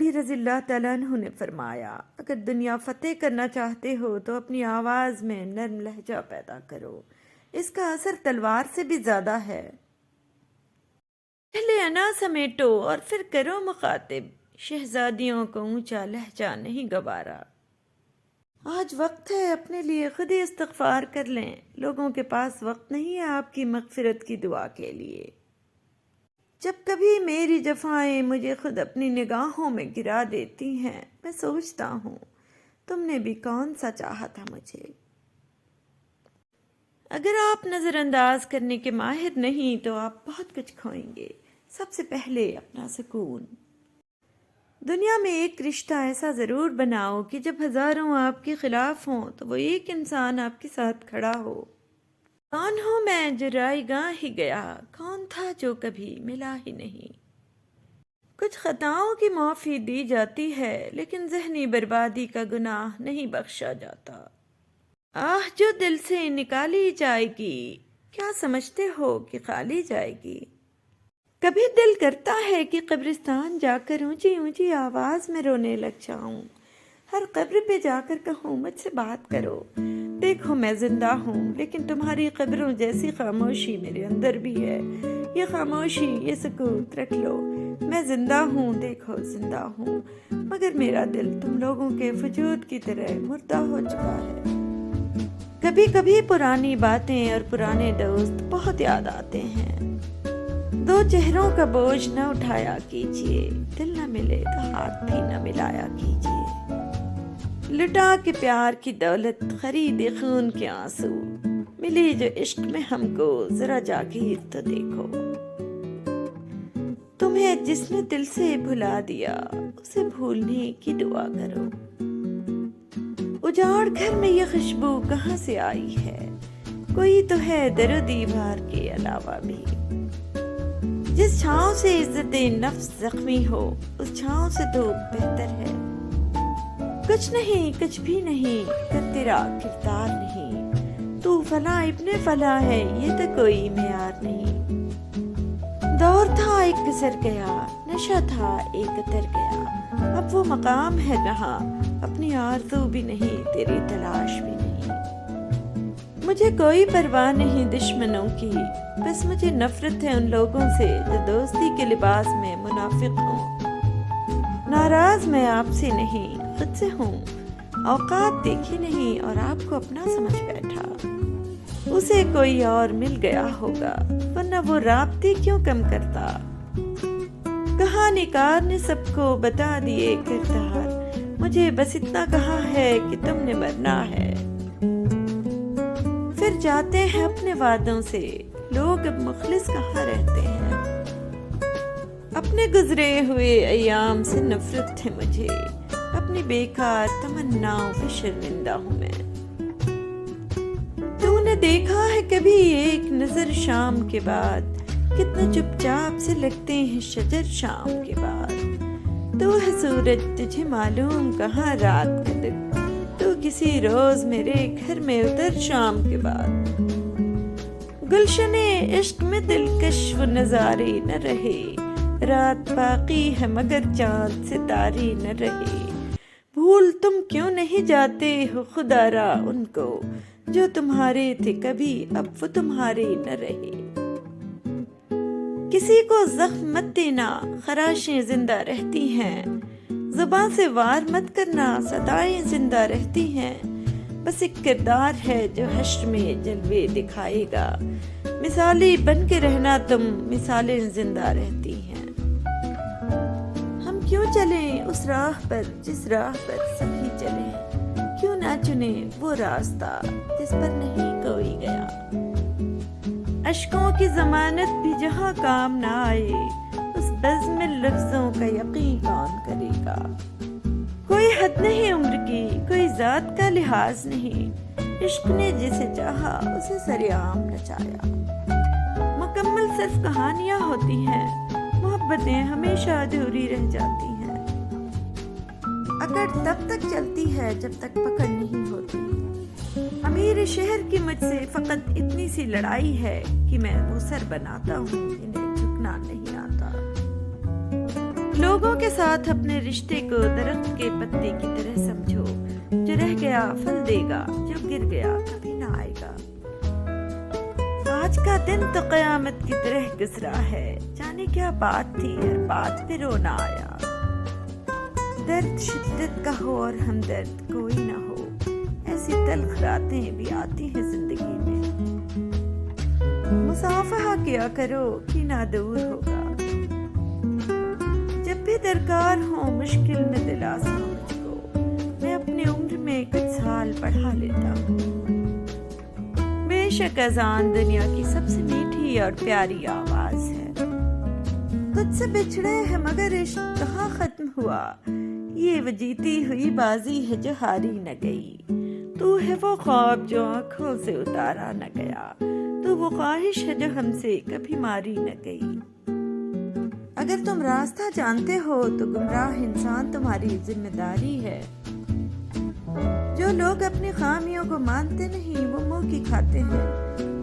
علی رضی اللہ تعالیٰ عنہ نے فرمایا، اگر دنیا فتح کرنا چاہتے ہو تو اپنی آواز میں نرم لہجہ پیدا کرو، اس کا اثر تلوار سے بھی زیادہ ہے۔ پہلے انا سمیٹو اور پھر کرو مخاطب، شہزادیوں کو اونچا لہجہ نہیں گوارا۔ آج وقت ہے اپنے لیے خود ہی استغفار کر لیں، لوگوں کے پاس وقت نہیں ہے آپ کی مغفرت کی دعا کے لیے۔ جب کبھی میری جفائیں مجھے خود اپنی نگاہوں میں گرا دیتی ہیں، میں سوچتا ہوں تم نے بھی کون سا چاہا تھا مجھے۔ اگر آپ نظر انداز کرنے کے ماہر نہیں تو آپ بہت کچھ کھوئیں گے، سب سے پہلے اپنا سکون۔ دنیا میں ایک رشتہ ایسا ضرور بناؤ کہ جب ہزاروں آپ کے خلاف ہوں تو وہ ایک انسان آپ کے ساتھ کھڑا ہو۔ کون ہوں میں جو رائے گاہ ہی گیا، کون تھا جو کبھی ملا ہی نہیں۔ کچھ خطاؤں کی معافی دی جاتی ہے لیکن ذہنی بربادی کا گناہ نہیں بخشا جاتا۔ آہ جو دل سے نکالی جائے گی، کیا سمجھتے ہو کہ خالی جائے گی؟ کبھی دل کرتا ہے کہ قبرستان جا کر اونچی اونچی آواز میں رونے لگ جاؤں، ہر قبر پہ جا کر کہوں مجھ سے بات کرو، دیکھو میں زندہ ہوں، لیکن تمہاری قبروں جیسی خاموشی میرے اندر بھی ہے۔ یہ خاموشی، یہ سکوت رکھ لو، میں زندہ ہوں، دیکھو زندہ ہوں، مگر میرا دل تم لوگوں کے وجود کی طرح مردہ ہو چکا ہے۔ کبھی کبھی پرانی باتیں اور پرانے دوست بہت یاد آتے ہیں۔ دو چہروں کا بوجھ نہ اٹھایا کیجیے، دل نہ ملے تو ہاتھ بھی نہ ملایا کیجیے۔ لٹا کے پیار کی دولت، خرید خون کے آنسو، ملی جو عشق میں ہم کو، ذرا جاگیر تو دیکھو۔ تمہیں جس نے دل سے بھلا دیا، اسے بھولنے کی دعا کرو۔ اجاڑ گھر میں یہ خوشبو کہاں سے آئی ہے، کوئی تو ہے در و دیوار کے علاوہ بھی۔ جس چھاؤں سے عزت نفس زخمی ہو، اس چھاؤں سے دھوپ بہتر ہے۔ کچھ نہیں، کچھ بھی نہیں، کر تیرا کردار نہیں، تو فلاں ابن فلاں ہے، یہ تو کوئی معیار نہیں۔ دور تھا ایک گزر گیا، نشہ تھا ایک اتر گیا، اب وہ مقام ہے جہاں اپنی آرزو بھی نہیں، تیری تلاش بھی نہیں۔ مجھے کوئی پرواہ نہیں دشمنوں کی، بس مجھے نفرت ہے ان لوگوں سے جو دوستی کے لباس میں منافق ہوں۔ ناراض میں آپ سے نہیں، خود سے ہوں، اوقات دیکھی نہیں اور آپ کو اپنا سمجھ بیٹھا۔ اسے کوئی اور مل گیا ہوگا، ورنہ وہ رابطے کیوں کم کرتا۔ کہانی کار نے سب کو بتا دیے کردار، مجھے بس اتنا کہا ہے کہ تم نے مرنا ہے۔ پھر جاتے ہیں اپنے وعدوں سے، لوگ اب مخلص کہاں رہتے ہیں۔ اپنے گزرے ہوئے ایام سے نفرت ہے مجھے، اپنی بیکار تمناؤں پہ شرمندہ ہوں میں۔ تو نے دیکھا ہے کبھی ایک نظر شام کے بعد، کتنا چپ چاپ سے لگتے ہیں شجر شام کے بعد۔ تو ہے سورج تجھے معلوم کہاں رات کا دن، تو کسی روز میرے گھر میں اتر شام کے بعد۔ گلشن عشق میں دلکش وہ نظارے نہ رہے، رات باقی ہے مگر چاند ستارے نہ رہے۔ بھول تم کیوں نہیں جاتے ہو خدا را ان کو، جو تمہارے تھے کبھی اب وہ تمہارے نہ رہے۔ کسی کو زخم مت دینا، خراشیں زندہ رہتی ہیں، زبان سے وار مت کرنا، صدائیں زندہ رہتی ہیں۔ بس ایک کردار ہے جو حشر میں جلوے دکھائے گا، مثالی بن کے رہنا تم، مثالیں زندہ رہتی ہیں۔ ہم کیوں چلیں اس راہ پر جس راہ پر سبھی چلیں، کیوں نہ چنیں وہ راستہ جس پر نہیں کوئی گیا۔ اشکوں کی ضمانت بھی جہاں کام نہ آئے، اس بزم لفظوں کا یقین کون کرے گا۔ کوئی حد نہیں عمر کی، کوئی ذات کا لحاظ نہیں، عشق نے جسے چاہا اسے سرعام نچایا۔ مکمل صرف کہانیاں ہوتی ہیں، محبتیں ہمیشہ ادھوری رہ جاتی ہیں۔ اکڑ تب تک چلتی ہے جب تک پکڑ نہیں ہوتی۔ امیر شہر کی مجھ سے فقط اتنی سی لڑائی ہے کہ میں وہ سر بناتا ہوں جنہیں جھکنا نہیں آتا۔ لوگوں کے ساتھ اپنے رشتے کو درخت کے پتے کی طرح سمجھو، جو رہ گیا پھل دے گا، جو گر گیا کبھی نہ آئے گا۔ آج کا دن تو قیامت کی طرح گزرا ہے، جانے کیا بات تھی ہر بات پہ رونا آیا۔ درد شدت کا ہو اور ہمدرد کوئی نہ ہو، ایسی تلخ راتیں بھی آتی ہیں زندگی میں۔ مصافحہ کیا کرو کہ نہ دور ہوگا، جب بھی درکار ہو مشکل میں دلاسا مجھ کو، میں اپنی عمر میں کچھ سال پڑھا لیتا ہوں۔ بے شک اذان دنیا کی سب سے میٹھی اور پیاری آواز ہے۔ تجھ سے بچھڑے ہیں مگر عشق کہاں ختم ہوا، یہ وہ جیتی ہوئی بازی ہے جو ہاری نہ گئی۔ تو ہے وہ خواب جو آنکھوں سے اتارا نہ گیا، تو وہ خواہش ہے جو ہم سے کبھی ماری نہ گئی۔ اگر تم راستہ جانتے ہو تو گمراہ انسان تمہاری ذمہ داری ہے۔ جو لوگ اپنی خامیوں کو مانتے نہیں وہ منہ کی کھاتے ہیں،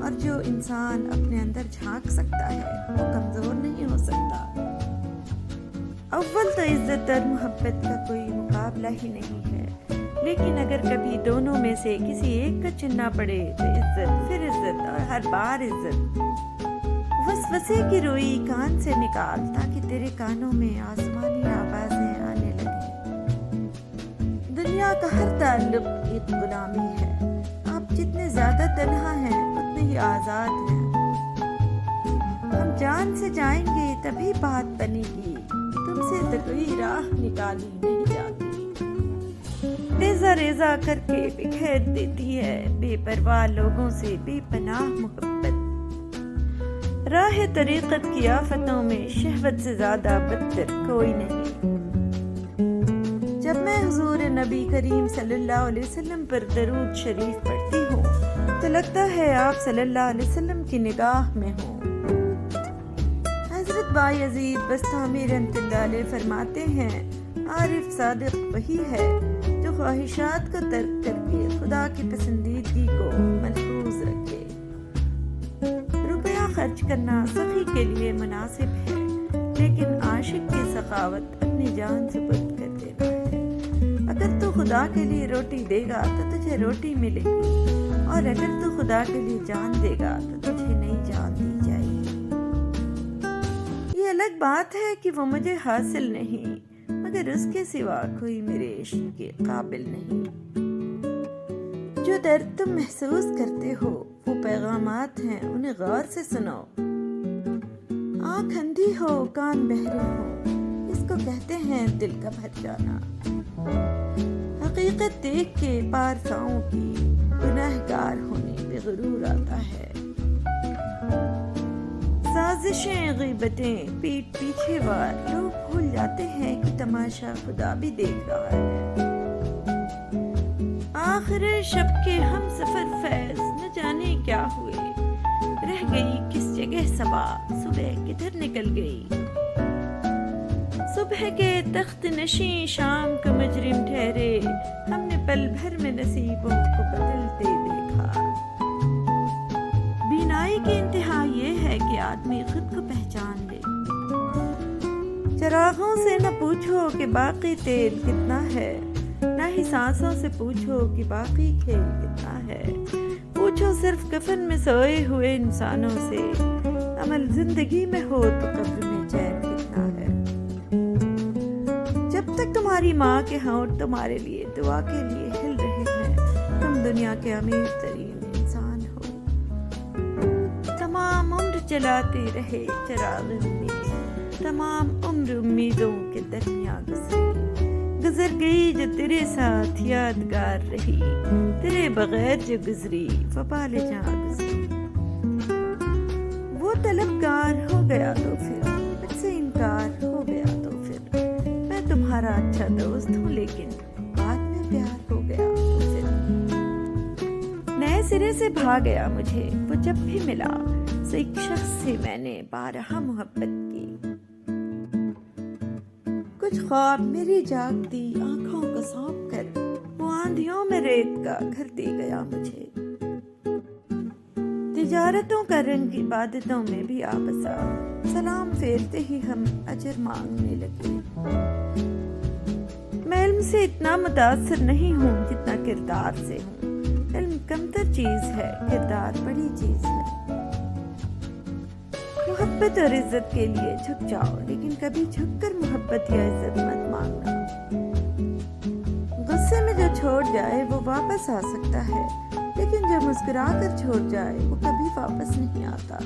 اور جو انسان اپنے اندر جھانک سکتا ہے وہ کمزور نہیں ہو سکتا۔ اول تو عزت اور محبت کا کوئی مقابلہ ہی نہیں ہے، لیکن اگر کبھی دونوں میں سے کسی ایک کا چننا پڑے تو عزت، پھر عزت اور ہر بار عزت۔ وسوسے کی روئی کان سے نکال تاکہ تیرے کانوں میں آسمانی آوازیں آنے لگیں۔ دنیا کا ہر تعلق ایک غلامی ہے، آپ جتنے زیادہ تنہا ہیں اتنے ہی آزاد ہیں۔ ہم جان سے جائیں گے تبھی بات بنے گی، تم سے تو کوئی راہ نکالی نہیں جاتی۔ ریزہ ریزہ کر کے بکھیر دیتی ہے بے پرواہ لوگوں سے بے پناہ محبت۔ راہ طریقت کی آفتوں میں شہوت سے زیادہ بدتر کوئی نہیں۔ جب میں حضور نبی کریم صلی اللہ علیہ وسلم پر درود شریف پڑھتی ہوں تو لگتا ہے آپ صلی اللہ علیہ وسلم کی نگاہ میں ہوں۔ حضرت بایزید بستامی رحمۃ اللہ علیہ فرماتے ہیں، عارف صادق وہی ہے جو خواہشات کو ترک کر کے خدا کی پسندیدگی کو محفوظ رکھے۔ روپیہ خرچ کرنا سخی کے لیے مناسب ہے، لیکن عاشق کی سخاوت اپنی جان سپرد کر دینا ہے۔ اگر تو خدا کے لیے روٹی دے گا تو تجھے روٹی ملے گی، اور اگر تو خدا کے لیے جان دے گا تو تجھے نئی جان دی جائے گی۔ یہ الگ بات ہے کہ وہ مجھے حاصل نہیں، مگر اس کے سوا کوئی میرے عشق کے قابل نہیں۔ جو درد تم محسوس کرتے ہو وہ پیغامات ہیں، انہیں غور سے سنو۔ آنکھ اندھی ہو کان بہرے ہو، اس کو کہتے ہیں دل کا بھر جانا۔ حقیقت دیکھ کے پارساؤں کی گنہگار ہونے پہ غرور آتا ہے۔ سازشیں غیبتیں پیٹ پیچھے وار، لوگ بھول جاتے ہیں کہ تماشا خدا بھی دیکھ رہا ہے۔ آخر شب کے ہم سفر فیض نہ جانے کیا ہوئے، رہ گئی کس جگہ صبا، صبح کدھر نکل گئی۔ صبح کے تخت نشیں شام کو مجرم ٹھہرے، ہم نے پل بھر میں نصیبوں کو بدلتے دیکھا۔ بینائی کی انتہا یہ ہے کہ آدمی خود کو پہچان لے۔ چراغوں سے نہ پوچھو کہ باقی تیل کتنا ہے، نہ ہی سانسوں سے پوچھو کہ باقی کھیل کتنا ہے۔ پوچھو صرف کفن میں سوئے ہوئے انسانوں سے، عمل زندگی میں ہو تو قبر میں چین کتنا ہے۔ جب تک تمہاری ماں کے ہونٹ تمہارے لیے دعا کے لیے ہل رہے ہیں، تم دنیا کے امیر ترین انسان ہو۔ تمام عمر جلاتے رہے چراغ امید، تمام عمر امیدوں کے درمیان گزر گئی جو تیرے ساتھ یادگار رہی، تیرے بغیر جو گزری وہ پال جاں گزری۔ وہ طلبگار ہو گیا تو پھر مجھ سے انکار ہو گیا تو پھر میں تمہارا اچھا دوست ہوں، لیکن بعد میں پیار ہو گیا تو پھر نئے سرے سے بھا گیا مجھے وہ جب بھی ملا، سے ایک شخص سے میں نے بارہا محبت کی۔ کچھ خواب میری جاگتی آنکھوں کو سونپ کر وہ آندھیوں میں ریت کا گھر دے گیا مجھے۔ دل تجارتوں کا رنگ عبادتوں میں بھی آ بسا، سلام پھیرتے ہی ہم اجر مانگنے لگے۔ میں علم سے اتنا متاثر نہیں ہوں جتنا کردار سے ہوں۔ علم کمتر چیز ہے، کردار بڑی چیز ہے۔ محبت اور عزت کے لیے جھک جاؤ، لیکن کبھی جھک کر محبت یا عزت مت مانگنا۔ غصے میں جو چھوڑ جائے وہ واپس آ سکتا ہے، لیکن جو مسکرا کر چھوڑ جائے وہ کبھی واپس نہیں آتا۔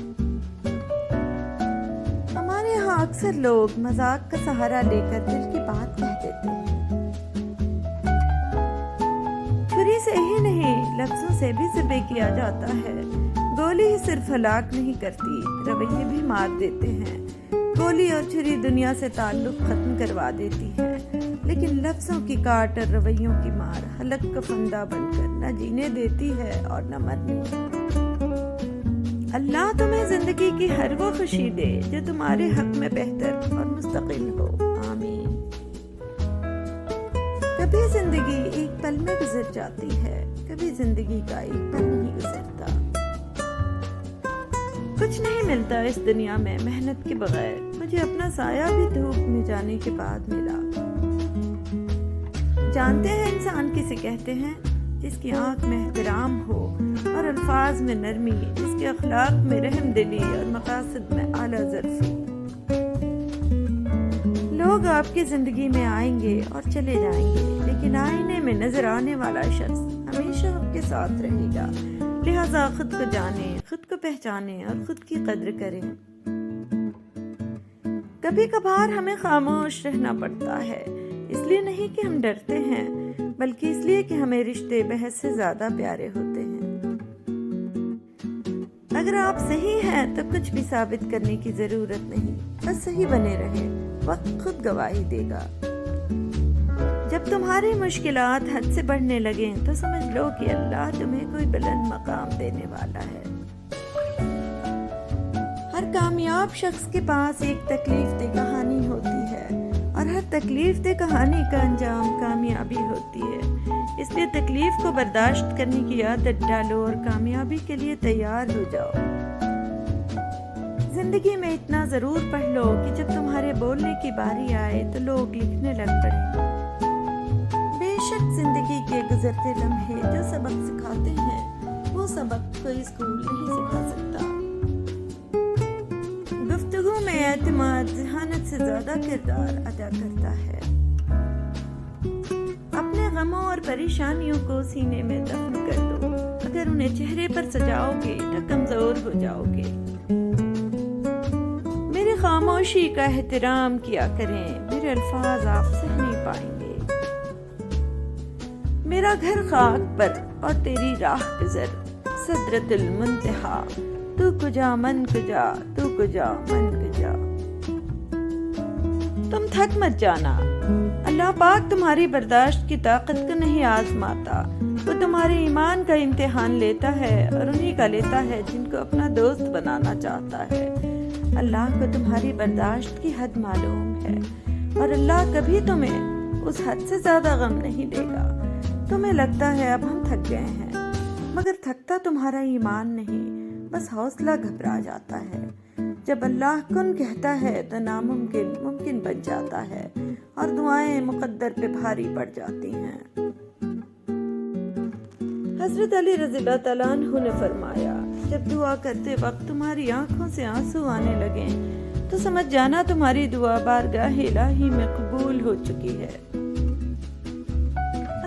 ہمارے یہاں اکثر لوگ مذاق کا سہارا لے کر دل کی بات کہہ دیتے ہیں۔ چھری سے ہی نہیں، لفظوں سے بھی ذبح کیا جاتا ہے۔ گولی ہی صرف ہلاک نہیں کرتی، رویے بھی مار دیتے ہیں۔ گولی اور چھری دنیا سے تعلق ختم کروا دیتی ہے، لیکن لفظوں کی کاٹ اور رویوں کی مار حلق کا فندہ بن کر نہ جینے دیتی ہے اور نہ مرنے۔ اللہ تمہیں زندگی کی ہر وہ خوشی دے جو تمہارے حق میں بہتر اور مستقل ہو، آمین۔ کبھی زندگی ایک پل میں گزر جاتی ہے، کبھی زندگی کا ایک پل نہیں گزرتا۔ کچھ نہیں ملتا اس دنیا میں محنت کے بغیر۔ مجھے اپنا سایہ بھی دھوپ میں جانے کے بعد ملا۔ جانتے ہیں انسان کسے کہتے ہیں؟ جس کی آنکھ میں احترام ہو اور الفاظ میں نرمی، جس کے اخلاق میں رحم دلی اور مقاصد میں اعلیٰ ظرفی۔ لوگ آپ کی زندگی میں آئیں گے اور چلے جائیں گے، لیکن آئینے میں نظر آنے والا شخص ہمیشہ آپ کے ساتھ رہے گا۔ لہٰذا خود کو جانیں، خود کو پہچانیں اور خود کی قدر کریں۔ کبھی کبھار ہمیں خاموش رہنا پڑتا ہے، اس لیے نہیں کہ ہم ڈرتے ہیں، بلکہ اس لیے کہ ہمیں رشتے بحث سے زیادہ پیارے ہوتے ہیں۔ اگر آپ صحیح ہیں تو کچھ بھی ثابت کرنے کی ضرورت نہیں، بس صحیح بنے رہیں، وقت خود گواہی دے گا۔ جب تمہاری مشکلات حد سے بڑھنے لگیں تو سمجھ لو کہ اللہ تمہیں کوئی بلند مقام دینے والا ہے۔ ہر کامیاب شخص کے پاس ایک تکلیف دہ کہانی ہوتی ہے، اور ہر تکلیف دہ کہانی کا انجام کامیابی ہوتی ہے۔ اس لیے تکلیف کو برداشت کرنے کی عادت ڈالو اور کامیابی کے لیے تیار ہو جاؤ۔ زندگی میں اتنا ضرور پڑھ لو کہ جب تمہارے بولنے کی باری آئے تو لوگ لکھنے لگ پڑیں۔ بے شک زندگی کے گزرتے لمحے جو سبق سکھاتے ہیں، وہ سبق کوئی اسکول نہیں سکھا سکتا۔ گفتگو میں اعتماد ذہانت سے زیادہ کردار ادا کرتا ہے۔ اپنے غموں اور پریشانیوں کو سینے میں دفن کر دو۔ اگر انہیں چہرے پر سجاؤ گے تو کمزور ہو جاؤ گے۔ میری خاموشی کا احترام کیا کریں، میرے الفاظ آپ سہ نہیں پائیں گے۔ میرا گھر خاک پر اور تیری راہ گزر، سدرۃ المنتہا، تو کجا من کجا، تو کجا من کجا۔ تم تھک مت جانا، اللہ پاک تمہاری برداشت کی طاقت کو نہیں آزماتا، وہ تمہارے ایمان کا امتحان لیتا ہے اور انہی کا لیتا ہے جن کو اپنا دوست بنانا چاہتا ہے۔ اللہ کو تمہاری برداشت کی حد معلوم ہے، اور اللہ کبھی تمہیں اس حد سے زیادہ غم نہیں دے گا۔ تمہیں لگتا ہے اب ہم تھک گئے ہیں، مگر تھکتا تمہارا ایمان نہیں، بس حوصلہ گھبرا جاتا ہے۔ جب اللہ کن کہتا ہے تو ناممکن ممکن بن جاتا ہے، اور دعائیں مقدر پہ بھاری پڑ جاتی ہیں۔ حضرت علی رضی اللہ تعالیٰ عنہ نے فرمایا، جب دعا کرتے وقت تمہاری آنکھوں سے آنسو آنے لگیں تو سمجھ جانا تمہاری دعا بارگاہ الہی میں قبول ہو چکی ہے۔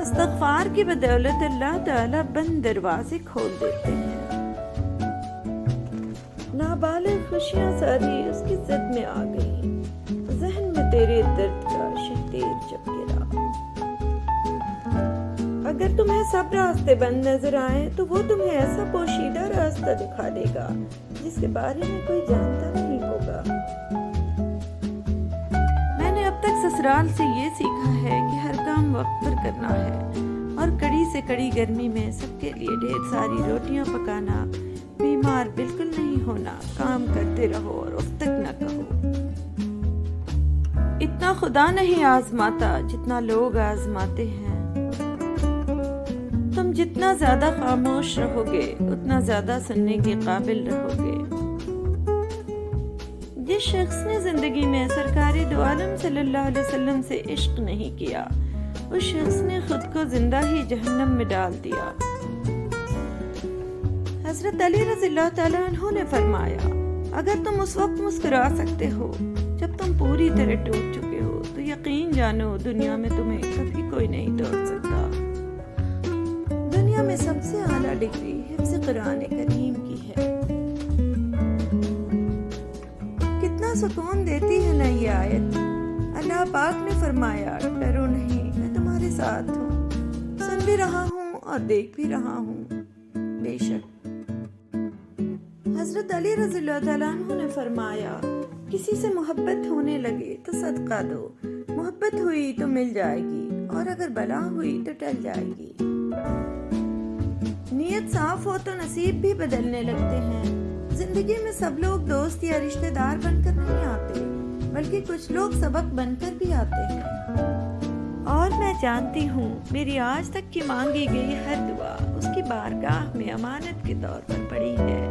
استغفار کی بدولت اللہ تعالیٰ بند دروازے کھول دیتے ہیں۔ نابالغ خوشیاں ساری اس کی زد میں آ گئیں، ذہن میں تیرے درد کا شہتیر چپ گرا۔ اگر تمہیں سب راستے بند نظر آئیں تو وہ تمہیں ایسا پوشیدہ راستہ دکھا دے گا جس کے بارے میں کوئی جانتا نہیں ہوگا۔ میں نے اب تک سسرال سے یہ سیکھا ہے کہ ہر کام وقت پر کرنا ہے، اور کڑی سے کڑی گرمی میں سب کے لیے ڈھیر ساری روٹیاں پکانا، بیمار بالکل نہیں ہونا، کام کرتے رہو اور اف تک نہ کہو۔ اتنا خدا نہیں آزماتا جتنا لوگ آزماتے ہیں۔ تم تم جتنا زیادہ خاموش رہو گے اتنا زیادہ سننے کے قابل رہو گے۔ جس شخص نے زندگی میں سرکار دو عالم صلی اللہ علیہ وسلم سے عشق نہیں کیا، اس شخص نے خود کو زندہ ہی جہنم میں ڈال دیا۔ حضرت علی رضی اللہ تعالیٰ عنہ نے فرمایا، اگر تم اس وقت مسکرا سکتے ہو جب تم پوری طرح ٹوٹ چکے ہو تو یقین جانو دنیا میں تمہیں کبھی کوئی نہیں توڑ سکتا۔ دنیا میں سب سے اعلیٰ ڈگری حفظ قرآن کریم کی ہے۔ کتنا سکون دیتی ہے نا یہ آیت۔ اللہ پاک نے فرمایا، ڈرو نہیں، میں تمہارے ساتھ ہوں، سن بھی رہا ہوں اور دیکھ بھی رہا ہوں۔ بے شک حضرت علی رضی اللہ تعالیٰ عنہ نے فرمایا، کسی سے محبت ہونے لگے تو صدقہ دو، محبت ہوئی تو مل جائے گی اور اگر بلا ہوئی تو ٹل جائے گی۔ نیت صاف ہو تو نصیب بھی بدلنے لگتے ہیں۔ زندگی میں سب لوگ دوست یا رشتہ دار بن کر نہیں آتے، بلکہ کچھ لوگ سبق بن کر بھی آتے ہیں۔ اور میں جانتی ہوں میری آج تک کی مانگی گئی ہر دعا اس کی بارگاہ میں امانت کے طور پر پڑی ہے۔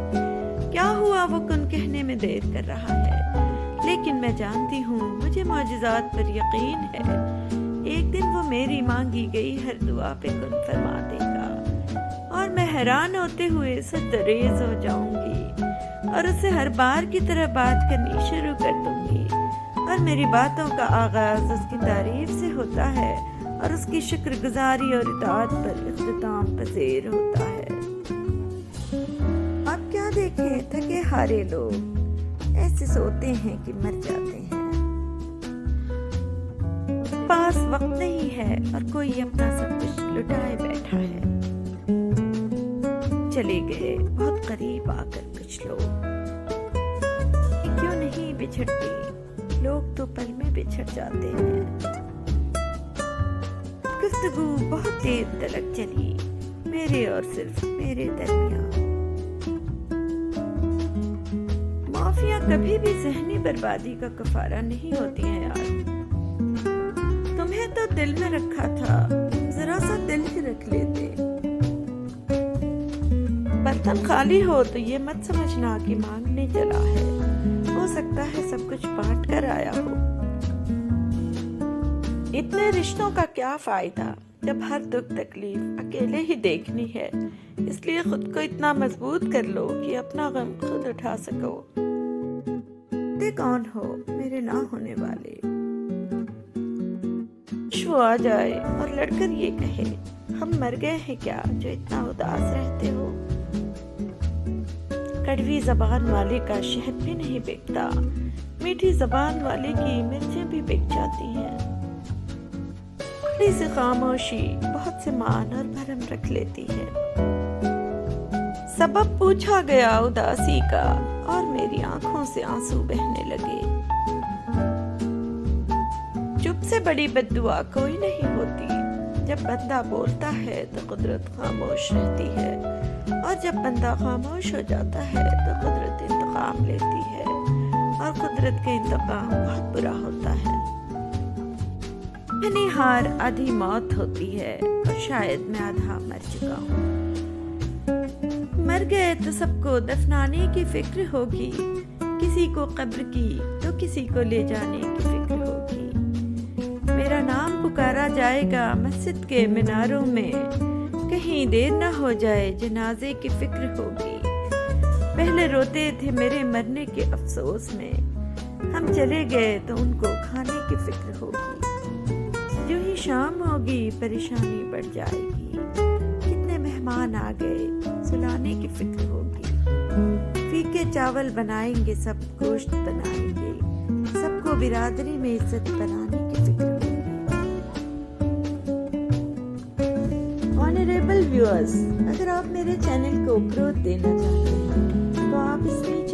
کیا ہوا وہ کن کہنے میں دیر کر رہا ہے، لیکن میں جانتی ہوں مجھے معجزات پر یقین ہے، ایک دن وہ میری مانگی گئی ہر دعا پہ کن فرما دے گا اور میں حیران ہوتے ہوئے سجدریز ہو جاؤں گی اور اسے ہر بار کی طرح بات کرنی شروع کر دوں گی، اور میری باتوں کا آغاز اس کی تعریف سے ہوتا ہے اور اس کی شکر گزاری اور اطاعت پر اختتام پذیر ہوتا ہے۔ اب کیا دیکھیں تھکے ہارے لوگ ایسے سوتے ہیں کہ مر جاتے ہیں۔ پاس وقت نہیں ہے اور کوئی اپنا سب کچھ لٹائے بیٹھا ہے۔ چلے گئے بہت قریب آ کر کچھ لوگ، کیوں نہیں بچھڑتے، لوگ تو پل میں بچھڑ جاتے ہیں۔ گفتگو بہت دیر تلک چلی، میرے اور صرف میرے درمیان۔ معافیاں کبھی بھی ذہنی بربادی کا کفارہ نہیں ہوتی ہیں یار۔ تمہیں تو دل میں رکھا تھا، ذرا سا دل ہی رکھ لیتے۔ برتن خالی ہو تو یہ مت سمجھنا کہ مانگنے چلا ہے، ہو سکتا ہے سب کچھ بانٹ کر آیا ہو۔ اتنے رشتوں کا کیا فائدہ جب ہر دکھ تکلیف اکیلے ہی دیکھنی ہے، اس لیے خود کو اتنا مضبوط کر لو کہ اپنا غم خود اٹھا سکو۔ کون ہو میرے نہ ہونے والے، وہ آ جائے اور لڑ کر یہ کہے، ہم مر گئے ہیں کیا جو اتنا اداس رہتے ہو۔ کڑوی زبان والے کا شہد بھی نہیں بکتا، میٹھی زبان والے کی مرچیں بھی بک جاتی ہیں۔ تھوڑی سی خاموشی بہت سے مان اور بھرم رکھ لیتی ہے۔ سبب پوچھا گیا اداسی کا اور میری آنکھوں سے آنسو بہنے لگے۔ چپ سے بڑی بد دعا کوئی نہیں ہوتی۔ جب بندہ بولتا ہے تو قدرت خاموش رہتی ہے، اور جب بندہ خاموش ہو جاتا ہے تو قدرت انتقام لیتی ہے، اور قدرت کا انتقام بہت برا ہوتا ہے۔ یعنی ہار آدھی موت ہوتی ہے اور شاید میں آدھا مر چکا ہوں۔ مر گئے تو سب کو دفنانے کی فکر ہوگی، کسی کو قبر کی تو کسی کو لے جانے کی فکر ہوگی۔ میرا نام پکارا جائے گا مسجد کے میناروں میں، کہیں دیر نہ ہو جائے جنازے کی فکر ہوگی۔ پہلے روتے تھے میرے مرنے کے افسوس میں، ہم چلے گئے تو ان کو کھانے کی فکر ہوگی۔ جو ہی شام ہوگی پریشانی بڑھ جائے گی، کتنے مہمان آ گئے سلانے کی فکر ہوگی۔ پھیکے چاول بنائیں گے سب، گوشت بنائیں گے سب کو، برادری میں عزت بنانے کی فکر ہوگی۔ آنریبل ویورز، اگر آپ میرے چینل کو گروتھ دینا چاہتے ہیں تو آپ اس میں